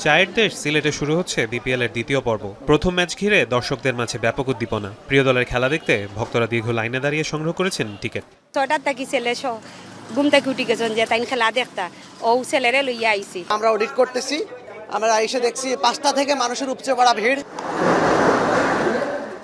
চায়ের দেশ সিলেটে শুরু হচ্ছে বিপিএল এর দ্বিতীয় পর্ব। প্রথম ম্যাচ ঘিরে দর্শকদের মাঝে ব্যাপক উদ্দীপনা। প্রিয় দলের খেলা দেখতে ভক্তরা দীর্ঘ লাইনে দাঁড়িয়ে সংগ্রহ করেছেন টিকিট। ছয়টার থাকি ছেলে ঘুম থেকে উঠি গেছেন যে তাই খেলা দেখতা ও ছেলেরে লইয়া আইছি। আমরা অডিট করতেছি, আমরা এসে দেখছি 5টা থেকে মানুষের উপচে পড়া ভিড়।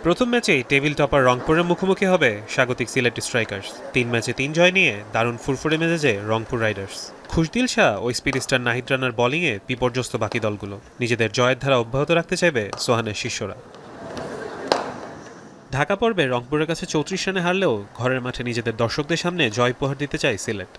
প্রথম ম্যাচেই টেবিল টপার রংপুরের মুখোমুখি হবে স্বাগতিক সিলেট স্ট্রাইকার্স। 3 ম্যাচে 3 জয় নিয়ে দারুণ ফুরফুরে মেজাজে রংপুর রাইডার্স। খুশদিল শাহ ও স্পিড স্টার নাহিদ রানার বোলিংয়ে বিপর্যস্ত বাকি দলগুলো। নিজেদের জয়ের ধারা অব্যাহত রাখতে চাইবে সোহানের শিষ্যরা। ঢাকা পর্বে রংপুরের কাছে 34 রানে হারলেও ঘরের মাঠে নিজেদের দর্শকদের সামনে জয় উপহার দিতে চায় সিলেট।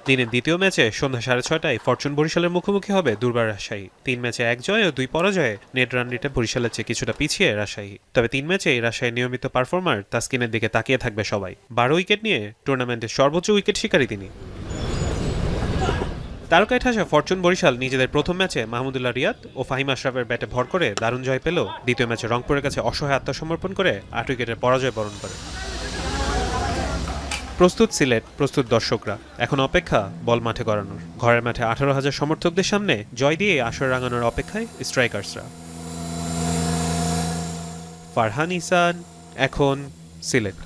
দিনের দ্বিতীয় ম্যাচে সন্ধ্যা 6:30টায় ফরচুন বরিশালের মুখোমুখি হবে দুর্বার রাজশাহী। 3 ম্যাচে 1 জয় ও 2 পরাজয়ে নেট রান রেটে বরিশালের চেয়ে কিছুটা পিছিয়ে রাজশাহী। তবে 3 ম্যাচেই রাজশাহীর নিয়মিত পারফর্মার তাসকিনের দিকে তাকিয়ে থাকবে সবাই। 12 উইকেট নিয়ে টুর্নামেন্টের সর্বোচ্চ উইকেট শিকারী তিনি। তারকায় ঠাসা ফরচুন বরিশাল নিজেদের প্রথম ম্যাচে মাহমুদুল্লাহ রিয়াদ ও ফাহিম আশরাফের ব্যাটে ভর করে দারুণ জয় পেল। দ্বিতীয় ম্যাচে রংপুরের কাছে অসহায় আত্মসমর্পণ করে 8 উইকেটের পরাজয় বরণ করে। প্রস্তুত সিলেট, প্রস্তুত দর্শকরা। এখন অপেক্ষা বল মাঠে গড়ানোর। ঘরের মাঠে 18,000 সমর্থকদের সামনে জয় দিয়ে আসর রাঙানোর অপেক্ষায় স্ট্রাইকার্সরা। ফারহান ইসান, এখন সিলেট।